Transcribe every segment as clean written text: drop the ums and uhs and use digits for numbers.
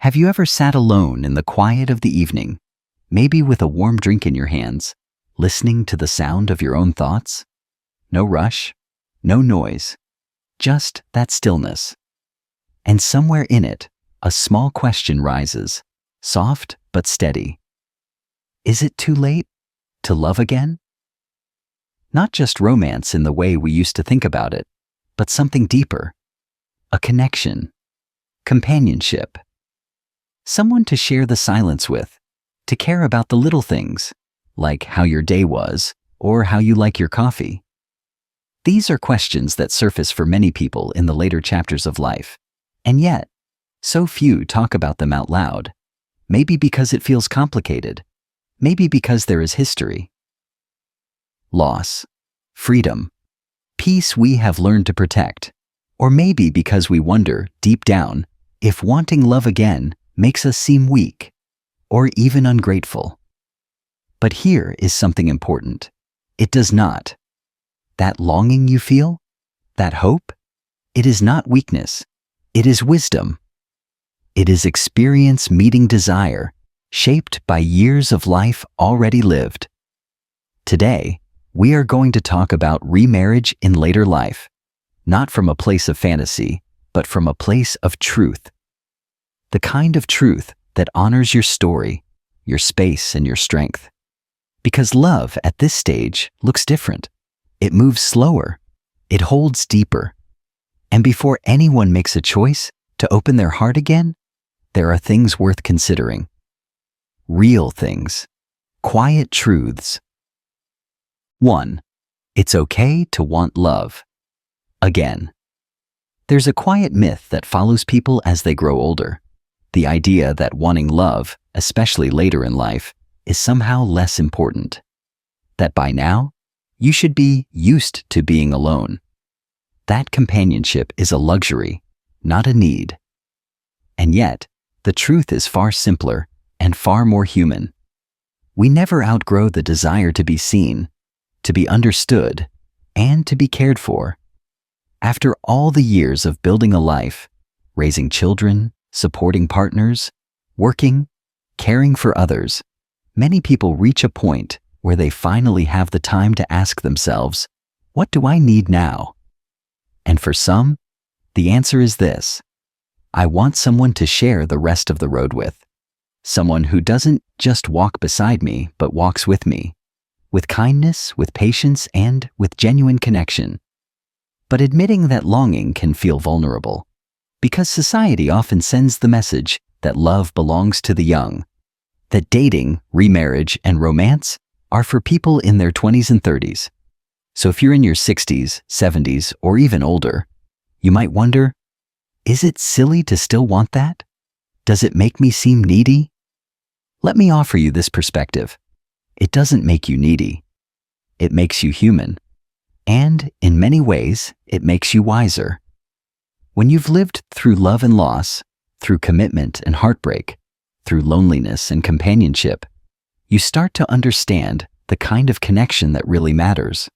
Have you ever sat alone in the quiet of the evening, maybe with a warm drink in your hands, listening to the sound of your own thoughts? No rush, no noise, just that stillness. And somewhere in it, a small question rises, soft but steady. Is it too late to love again? Not just romance in the way we used to think about it, but something deeper. A connection, companionship. Someone to share the silence with, to care about the little things, like how your day was or how you like your coffee. These are questions that surface for many people in the later chapters of life, and yet, so few talk about them out loud, maybe because it feels complicated, maybe because there is history. Loss, freedom, peace we have learned to protect, or maybe because we wonder, deep down, if wanting love again makes us seem weak, or even ungrateful. But here is something important. It does not. That longing you feel, that hope, it is not weakness, it is wisdom. It is experience meeting desire, shaped by years of life already lived. Today, we are going to talk about remarriage in later life, not from a place of fantasy, but from a place of truth. The kind of truth that honors your story, your space, and your strength. Because love at this stage looks different. It moves slower. It holds deeper. And before anyone makes a choice to open their heart again, there are things worth considering. Real things. Quiet truths. 1. It's okay to want love. Again. There's a quiet myth that follows people as they grow older. The idea that wanting love, especially later in life, is somehow less important. That by now, you should be used to being alone. That companionship is a luxury, not a need. And yet, the truth is far simpler and far more human. We never outgrow the desire to be seen, to be understood, and to be cared for. After all the years of building a life, raising children, supporting partners, working, caring for others, many people reach a point where they finally have the time to ask themselves, what do I need now? And for some, the answer is this. I want someone to share the rest of the road with. Someone who doesn't just walk beside me, but walks with me. With kindness, with patience, and with genuine connection. But admitting that longing can feel vulnerable, because society often sends the message that love belongs to the young, that dating, remarriage, and romance are for people in their 20s and 30s. So if you're in your 60s, 70s, or even older, you might wonder, is it silly to still want that? Does it make me seem needy? Let me offer you this perspective. It doesn't make you needy. It makes you human. And in many ways, it makes you wiser. When you've lived through love and loss, through commitment and heartbreak, through loneliness and companionship, you start to understand the kind of connection that really matters.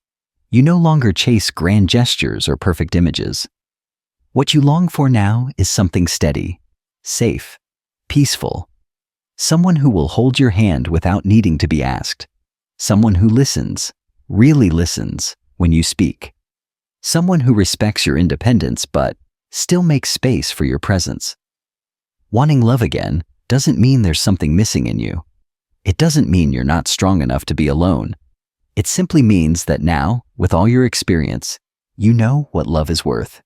You no longer chase grand gestures or perfect images. What you long for now is something steady, safe, peaceful. Someone who will hold your hand without needing to be asked. Someone who listens, really listens, when you speak. Someone who respects your independence but still makes space for your presence. Wanting love again doesn't mean there's something missing in you. It doesn't mean you're not strong enough to be alone. It simply means that now, with all your experience, you know what love is worth.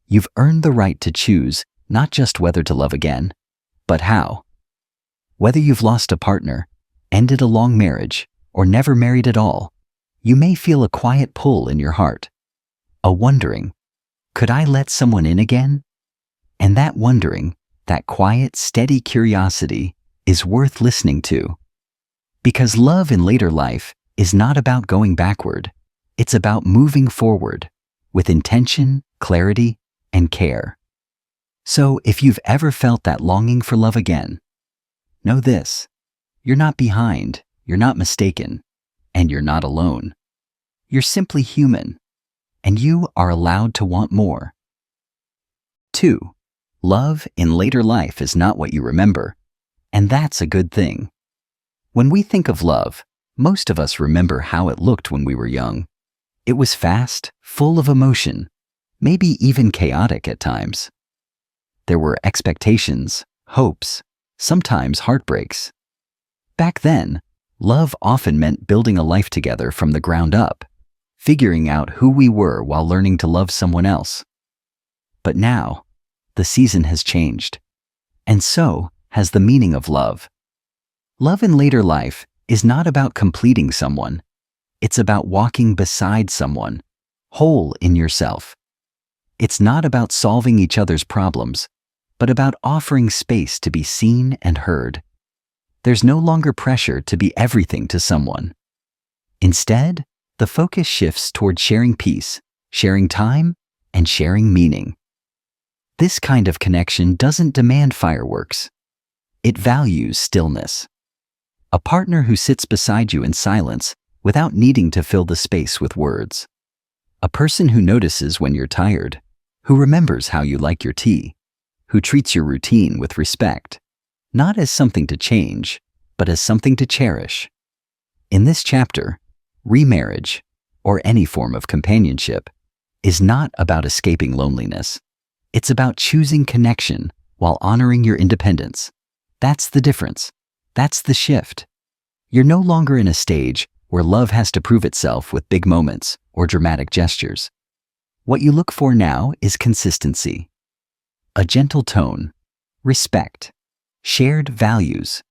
You've earned the right to choose not just whether to love again, but how. Whether you've lost a partner, ended a long marriage, or never married at all, you may feel a quiet pull in your heart. A wondering, could I let someone in again? And that wondering, that quiet, steady curiosity is worth listening to. Because love in later life is not about going backward. It's about moving forward with intention, clarity, and care. So if you've ever felt that longing for love again, know this. You're not behind, you're not mistaken, and you're not alone. You're simply human, and you are allowed to want more. 2. Love in later life is not what you remember, and that's a good thing. When we think of love, most of us remember how it looked when we were young. It was fast, full of emotion, maybe even chaotic at times. There were expectations, hopes, sometimes heartbreaks. Back then, love often meant building a life together from the ground up, figuring out who we were while learning to love someone else. But now, the season has changed, and so has the meaning of love. Love in later life is not about completing someone. It's about walking beside someone, whole in yourself. It's not about solving each other's problems, but about offering space to be seen and heard. There's no longer pressure to be everything to someone. Instead, the focus shifts toward sharing peace, sharing time, and sharing meaning. This kind of connection doesn't demand fireworks. It values stillness. A partner who sits beside you in silence without needing to fill the space with words. A person who notices when you're tired, who remembers how you like your tea, who treats your routine with respect, not as something to change, but as something to cherish. In this chapter, remarriage, or any form of companionship, is not about escaping loneliness. It's about choosing connection while honoring your independence. That's the difference. That's the shift. You're no longer in a stage where love has to prove itself with big moments or dramatic gestures. What you look for now is consistency. A gentle tone, respect, shared values.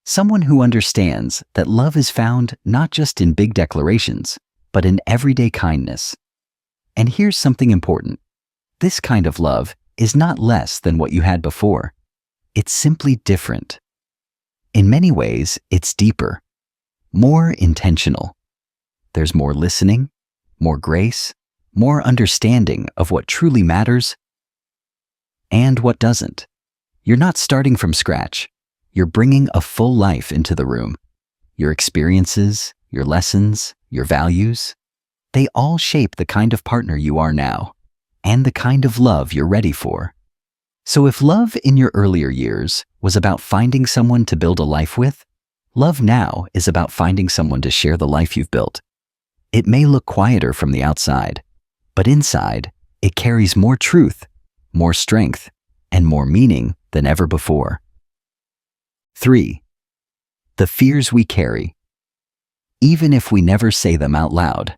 Someone who understands that love is found not just in big declarations, but in everyday kindness. And here's something important. This kind of love is not less than what you had before. It's simply different. In many ways, it's deeper, more intentional. There's more listening, more grace, more understanding of what truly matters and what doesn't. You're not starting from scratch. You're bringing a full life into the room. Your experiences, your lessons, your values, they all shape the kind of partner you are now and the kind of love you're ready for. So if love in your earlier years was about finding someone to build a life with, love now is about finding someone to share the life you've built. It may look quieter from the outside, but inside, it carries more truth, more strength, and more meaning than ever before. 3. The fears we carry, even if we never say them out loud.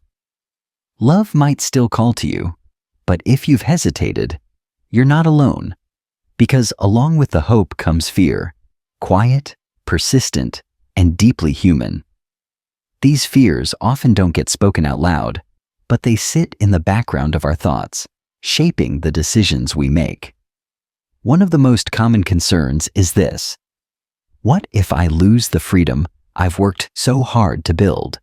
Love might still call to you, but if you've hesitated, you're not alone. Because along with the hope comes fear, quiet, persistent, and deeply human. These fears often don't get spoken out loud, but they sit in the background of our thoughts, shaping the decisions we make. One of the most common concerns is this: what if I lose the freedom I've worked so hard to build?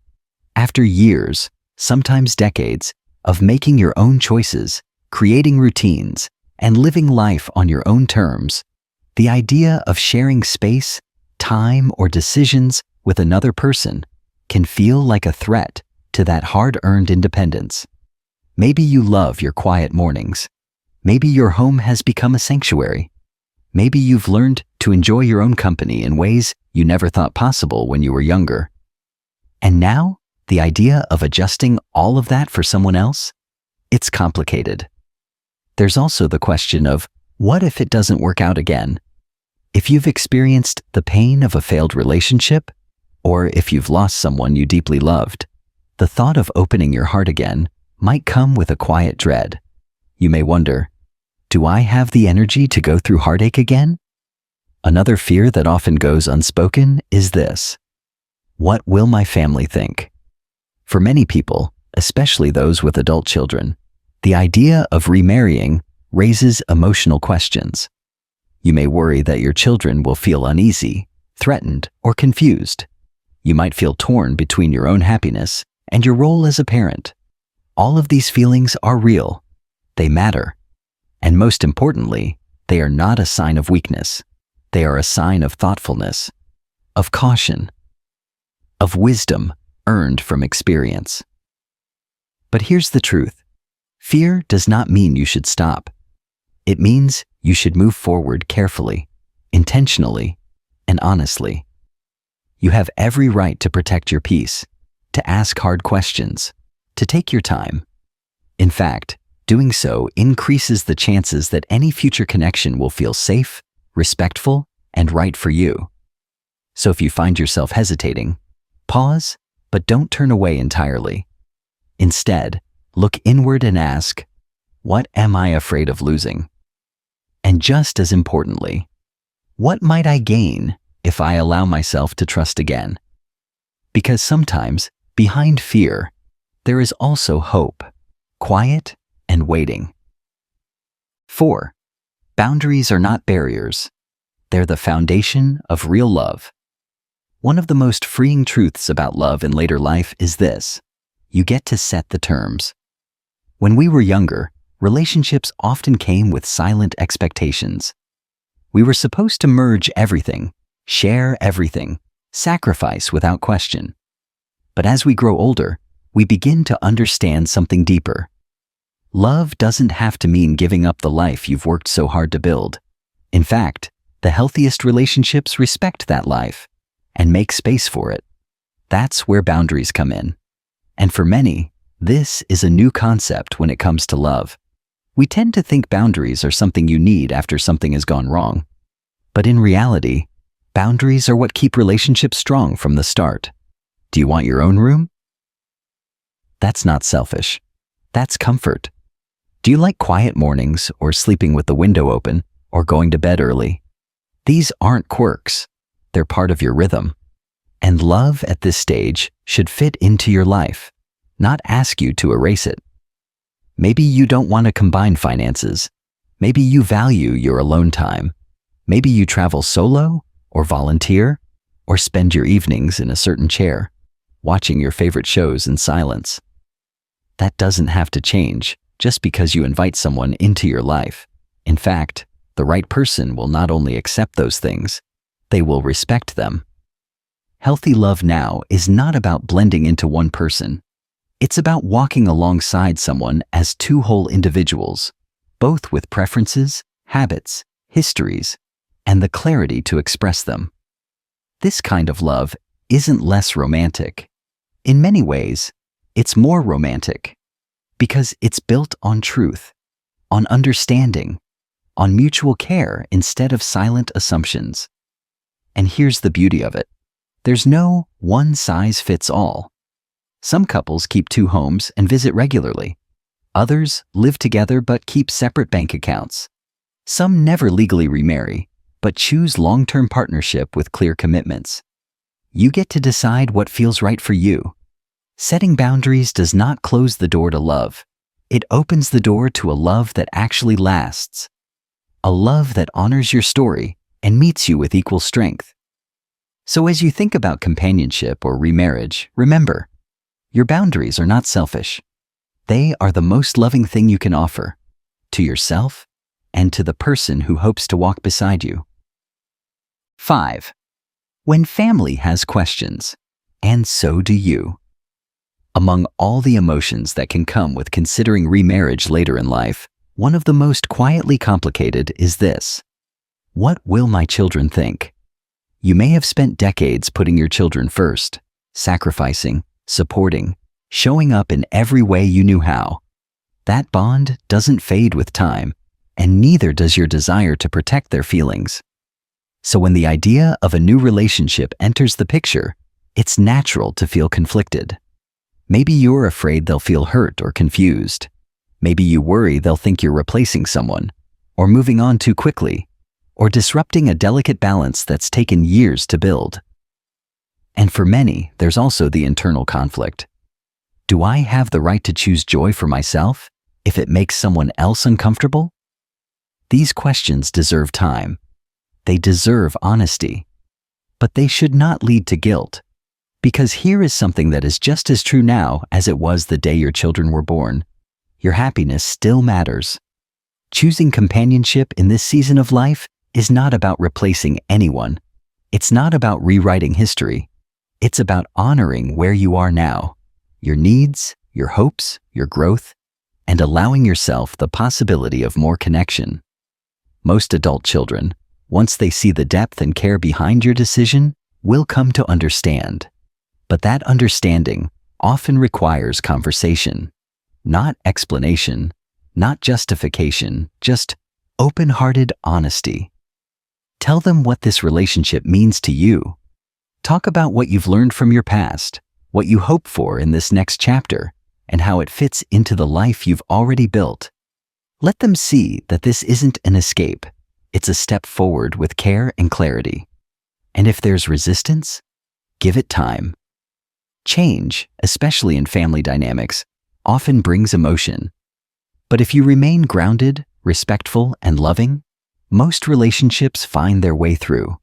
After years, sometimes decades, of making your own choices, creating routines, and living life on your own terms, the idea of sharing space, time, or decisions with another person can feel like a threat to that hard-earned independence. Maybe you love your quiet mornings. Maybe your home has become a sanctuary. Maybe you've learned to enjoy your own company in ways you never thought possible when you were younger. And now, the idea of adjusting all of that for someone else? It's complicated. There's also the question of, what if it doesn't work out again? If you've experienced the pain of a failed relationship, or if you've lost someone you deeply loved, the thought of opening your heart again might come with a quiet dread. You may wonder, do I have the energy to go through heartache again? Another fear that often goes unspoken is this: what will my family think? For many people, especially those with adult children, the idea of remarrying raises emotional questions. You may worry that your children will feel uneasy, threatened, or confused. You might feel torn between your own happiness and your role as a parent. All of these feelings are real. They matter. And most importantly, they are not a sign of weakness. They are a sign of thoughtfulness, of caution, of wisdom earned from experience. But here's the truth. Fear does not mean you should stop. It means you should move forward carefully, intentionally, and honestly. You have every right to protect your peace, to ask hard questions, to take your time. In fact, doing so increases the chances that any future connection will feel safe, respectful, and right for you. So if you find yourself hesitating, pause, but don't turn away entirely. Instead, look inward and ask, what am I afraid of losing? And just as importantly, what might I gain if I allow myself to trust again? Because sometimes, behind fear, there is also hope, quiet and waiting. 4. Boundaries are not barriers. They're the foundation of real love. One of the most freeing truths about love in later life is this: you get to set the terms. When we were younger, relationships often came with silent expectations. We were supposed to merge everything, share everything, sacrifice without question. But as we grow older, we begin to understand something deeper. Love doesn't have to mean giving up the life you've worked so hard to build. In fact, the healthiest relationships respect that life and make space for it. That's where boundaries come in. And for many, this is a new concept when it comes to love. We tend to think boundaries are something you need after something has gone wrong. But in reality, boundaries are what keep relationships strong from the start. Do you want your own room? That's not selfish. That's comfort. Do you like quiet mornings, or sleeping with the window open, or going to bed early? These aren't quirks. They're part of your rhythm. And love at this stage should fit into your life, not ask you to erase it. Maybe you don't want to combine finances. Maybe you value your alone time. Maybe you travel solo, or volunteer, or spend your evenings in a certain chair, watching your favorite shows in silence. That doesn't have to change just because you invite someone into your life. In fact, the right person will not only accept those things, they will respect them. Healthy love now is not about blending into one person. It's about walking alongside someone as two whole individuals, both with preferences, habits, histories, and the clarity to express them. This kind of love isn't less romantic. In many ways, it's more romantic because it's built on truth, on understanding, on mutual care instead of silent assumptions. And here's the beauty of it. There's no one-size-fits-all. Some couples keep 2 homes and visit regularly. Others live together but keep separate bank accounts. Some never legally remarry, but choose long-term partnership with clear commitments. You get to decide what feels right for you. Setting boundaries does not close the door to love. It opens the door to a love that actually lasts. A love that honors your story and meets you with equal strength. So as you think about companionship or remarriage, remember, your boundaries are not selfish. They are the most loving thing you can offer to yourself and to the person who hopes to walk beside you. 5. When family has questions, and so do you. Among all the emotions that can come with considering remarriage later in life, one of the most quietly complicated is this: what will my children think? You may have spent decades putting your children first, sacrificing, supporting, showing up in every way you knew how. That bond doesn't fade with time, and neither does your desire to protect their feelings. So when the idea of a new relationship enters the picture, it's natural to feel conflicted. Maybe you're afraid they'll feel hurt or confused. Maybe you worry they'll think you're replacing someone, or moving on too quickly, or disrupting a delicate balance that's taken years to build. And for many, there's also the internal conflict. Do I have the right to choose joy for myself if it makes someone else uncomfortable? These questions deserve time. They deserve honesty. But they should not lead to guilt. Because here is something that is just as true now as it was the day your children were born. Your happiness still matters. Choosing companionship in this season of life is not about replacing anyone. It's not about rewriting history. It's about honoring where you are now, your needs, your hopes, your growth, and allowing yourself the possibility of more connection. Most adult children, once they see the depth and care behind your decision, will come to understand. But that understanding often requires conversation, not explanation, not justification, just open-hearted honesty. Tell them what this relationship means to you. Talk about what you've learned from your past, what you hope for in this next chapter, and how it fits into the life you've already built. Let them see that this isn't an escape. It's a step forward with care and clarity. And if there's resistance, give it time. Change, especially in family dynamics, often brings emotion. But if you remain grounded, respectful, and loving, most relationships find their way through.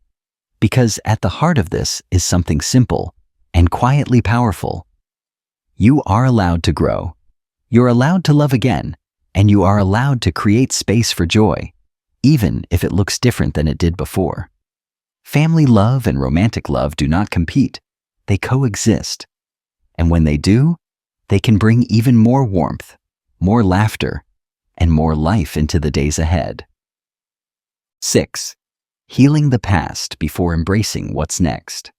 Because at the heart of this is something simple and quietly powerful. You are allowed to grow. You're allowed to love again, and you are allowed to create space for joy, even if it looks different than it did before. Family love and romantic love do not compete. They coexist. And when they do, they can bring even more warmth, more laughter, and more life into the days ahead. 6. Healing the past before embracing what's next.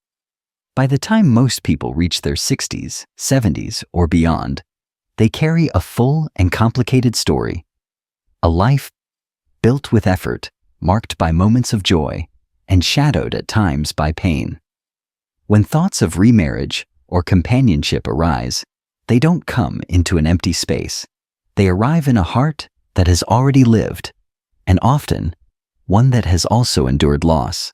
By the time most people reach their 60s, 70s, or beyond, they carry a full and complicated story. A life built with effort, marked by moments of joy, and shadowed at times by pain. When thoughts of remarriage or companionship arise, they don't come into an empty space. They arrive in a heart that has already lived, and often, one that has also endured loss.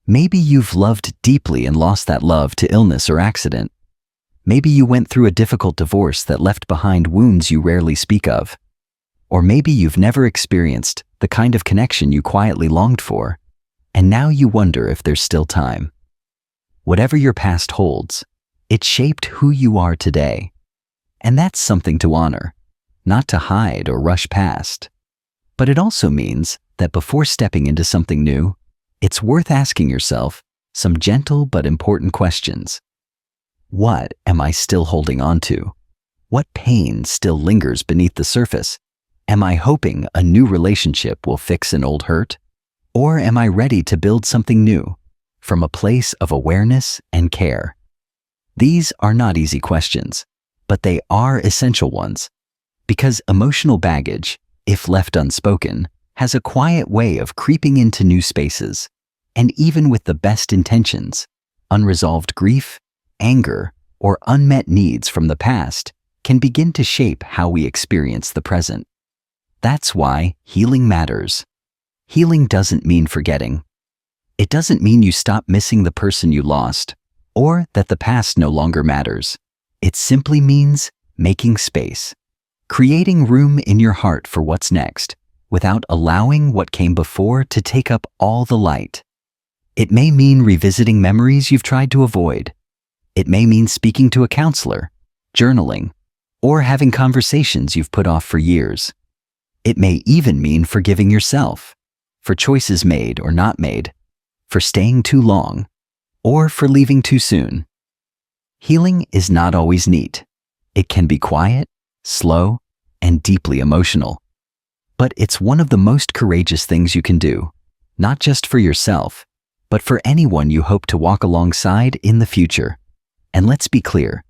Maybe you've loved deeply and lost that love to illness or accident. Maybe you went through a difficult divorce that left behind wounds you rarely speak of. Or maybe you've never experienced the kind of connection you quietly longed for, and now you wonder if there's still time. Whatever your past holds, it shaped who you are today. And that's something to honor, not to hide or rush past. But it also means that before stepping into something new, it's worth asking yourself some gentle but important questions. What am I still holding on to? What pain still lingers beneath the surface? Am I hoping a new relationship will fix an old hurt? Or am I ready to build something new from a place of awareness and care? These are not easy questions, but they are essential ones, because emotional baggage, if left unspoken, has a quiet way of creeping into new spaces, and even with the best intentions, unresolved grief, anger, or unmet needs from the past can begin to shape how we experience the present. That's why healing matters. Healing doesn't mean forgetting. It doesn't mean you stop missing the person you lost, or that the past no longer matters. It simply means making space, creating room in your heart for what's next, without allowing what came before to take up all the light. It may mean revisiting memories you've tried to avoid. It may mean speaking to a counselor, journaling, or having conversations you've put off for years. It may even mean forgiving yourself for choices made or not made, for staying too long, or for leaving too soon. Healing is not always neat. It can be quiet, slow, and deeply emotional. But it's one of the most courageous things you can do, not just for yourself, but for anyone you hope to walk alongside in the future. And let's be clear,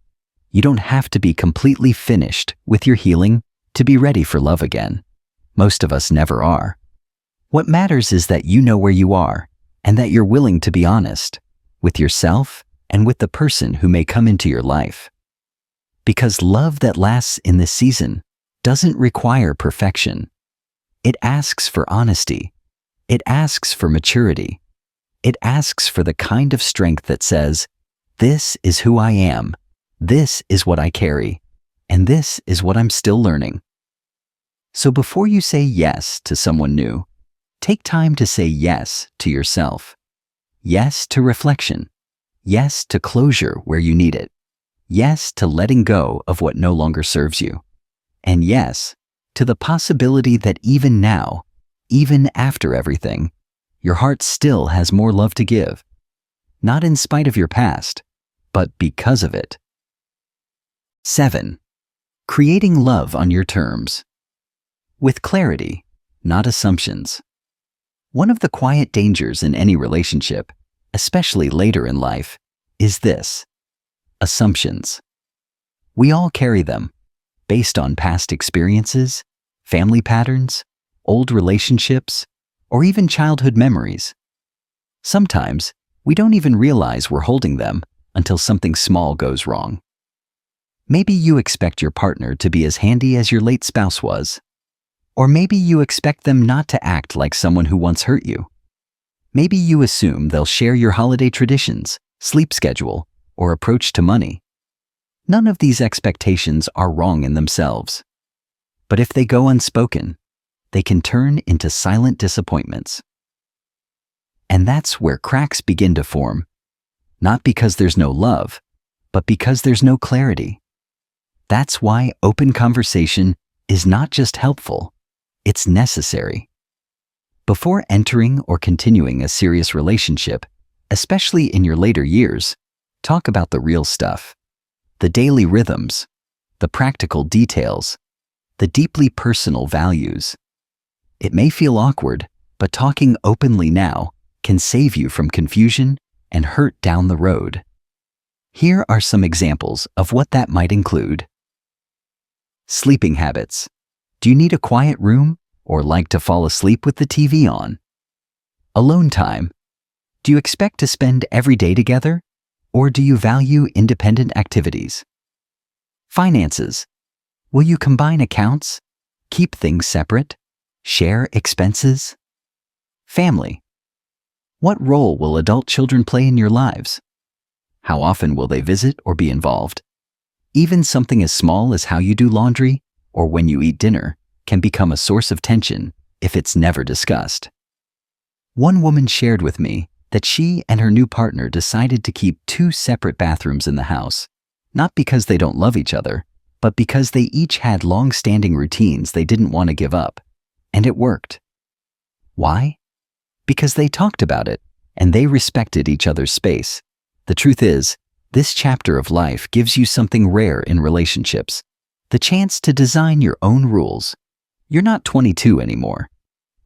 you don't have to be completely finished with your healing to be ready for love again. Most of us never are. What matters is that you know where you are, and that you're willing to be honest with yourself and with the person who may come into your life. Because love that lasts in this season doesn't require perfection. It asks for honesty. It asks for maturity. It asks for the kind of strength that says, this is who I am, this is what I carry, and this is what I'm still learning. So before you say yes to someone new, take time to say yes to yourself. Yes to reflection. Yes to closure where you need it. Yes to letting go of what no longer serves you. And yes to the possibility that even now, even after everything, your heart still has more love to give. Not in spite of your past, but because of it. 7. Creating love on your terms. With clarity, not assumptions. One of the quiet dangers in any relationship, especially later in life, is this: assumptions. We all carry them, based on past experiences, family patterns, old relationships, or even childhood memories. Sometimes, we don't even realize we're holding them until something small goes wrong. Maybe you expect your partner to be as handy as your late spouse was. Or maybe you expect them not to act like someone who once hurt you. Maybe you assume they'll share your holiday traditions, sleep schedule, or approach to money. None of these expectations are wrong in themselves. But if they go unspoken, they can turn into silent disappointments. And that's where cracks begin to form, not because there's no love, but because there's no clarity. That's why open conversation is not just helpful, it's necessary. Before entering or continuing a serious relationship, especially in your later years, talk about the real stuff. The daily rhythms, the practical details, the deeply personal values. It may feel awkward, but talking openly now can save you from confusion and hurt down the road. Here are some examples of what that might include. Sleeping habits. Do you need a quiet room or like to fall asleep with the TV on? Alone time. Do you expect to spend every day together, or do you value independent activities? Finances. Will you combine accounts, keep things separate, share expenses? Family. What role will adult children play in your lives? How often will they visit or be involved? Even something as small as how you do laundry or when you eat dinner can become a source of tension if it's never discussed. One woman shared with me that she and her new partner decided to keep 2 separate bathrooms in the house, not because they don't love each other, but because they each had long-standing routines they didn't want to give up, and it worked. Why? Because they talked about it, and they respected each other's space. The truth is, this chapter of life gives you something rare in relationships: the chance to design your own rules. You're not 22 anymore.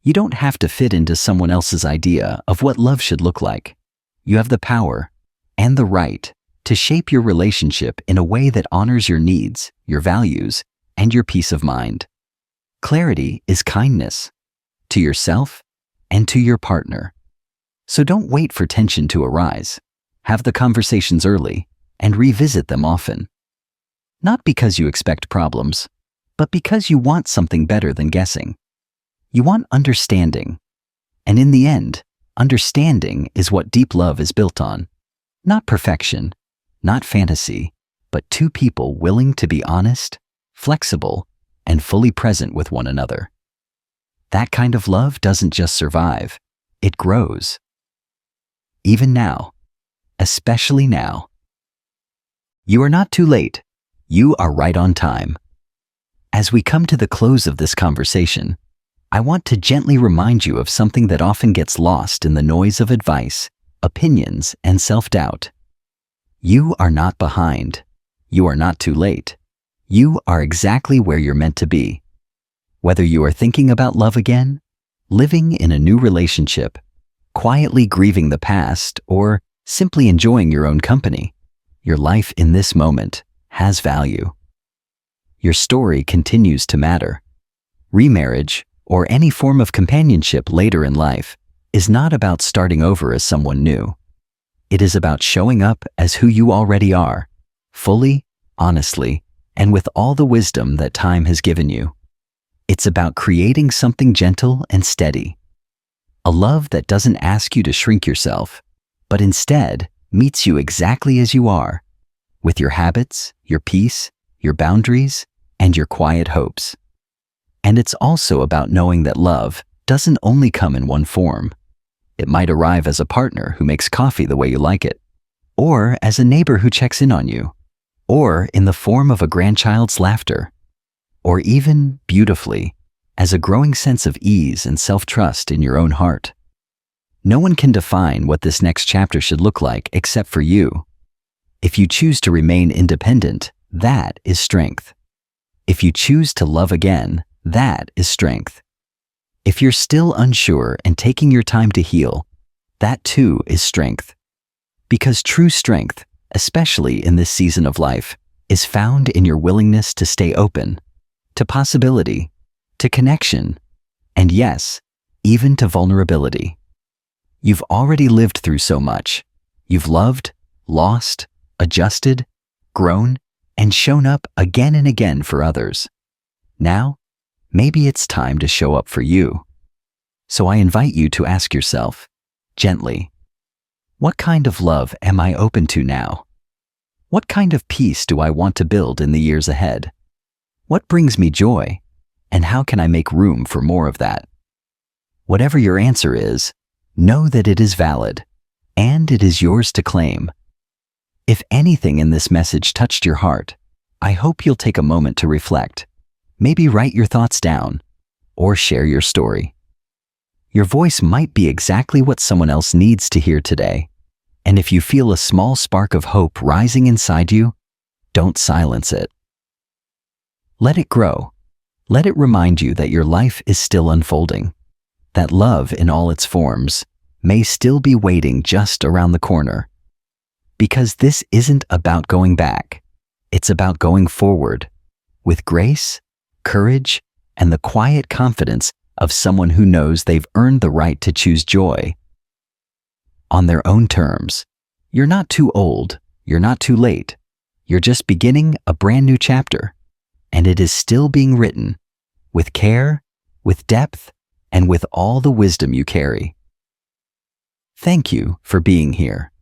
You don't have to fit into someone else's idea of what love should look like. You have the power and the right to shape your relationship in a way that honors your needs, your values, and your peace of mind. Clarity is kindness to yourself and to your partner. So don't wait for tension to arise. Have the conversations early and revisit them often. Not because you expect problems, but because you want something better than guessing. You want understanding. And in the end, understanding is what deep love is built on. Not perfection, not fantasy, but 2 people willing to be honest, flexible, and fully present with one another. That kind of love doesn't just survive, it grows. Even now, especially now. You are not too late. You are right on time. As we come to the close of this conversation, I want to gently remind you of something that often gets lost in the noise of advice, opinions, and self-doubt. You are not behind. You are not too late. You are exactly where you're meant to be. Whether you are thinking about love again, living in a new relationship, quietly grieving the past, or simply enjoying your own company, your life in this moment has value. Your story continues to matter. Remarriage, or any form of companionship later in life, is not about starting over as someone new. It is about showing up as who you already are, fully, honestly, and with all the wisdom that time has given you. It's about creating something gentle and steady. A love that doesn't ask you to shrink yourself, but instead meets you exactly as you are, with your habits, your peace, your boundaries, and your quiet hopes. And it's also about knowing that love doesn't only come in one form. It might arrive as a partner who makes coffee the way you like it, or as a neighbor who checks in on you, or in the form of a grandchild's laughter, or even, beautifully, as a growing sense of ease and self-trust in your own heart. No one can define what this next chapter should look like except for you. If you choose to remain independent, that is strength. If you choose to love again, that is strength. If you're still unsure and taking your time to heal, that too is strength. Because true strength, especially in this season of life, is found in your willingness to stay open, to possibility, to connection, and yes, even to vulnerability. You've already lived through so much. You've loved, lost, adjusted, grown, and shown up again and again for others. Now, maybe it's time to show up for you. So I invite you to ask yourself, gently, what kind of love am I open to now? What kind of peace do I want to build in the years ahead? What brings me joy? And how can I make room for more of that? Whatever your answer is, know that it is valid, and it is yours to claim. If anything in this message touched your heart, I hope you'll take a moment to reflect. Maybe write your thoughts down, or share your story. Your voice might be exactly what someone else needs to hear today. And if you feel a small spark of hope rising inside you, don't silence it. Let it grow. Let it remind you that your life is still unfolding, that love in all its forms may still be waiting just around the corner. Because this isn't about going back, it's about going forward, with grace, courage, and the quiet confidence of someone who knows they've earned the right to choose joy on their own terms. You're not too old, you're not too late. You're just beginning a brand new chapter, and it is still being written with care, with depth, and with all the wisdom you carry. Thank you for being here.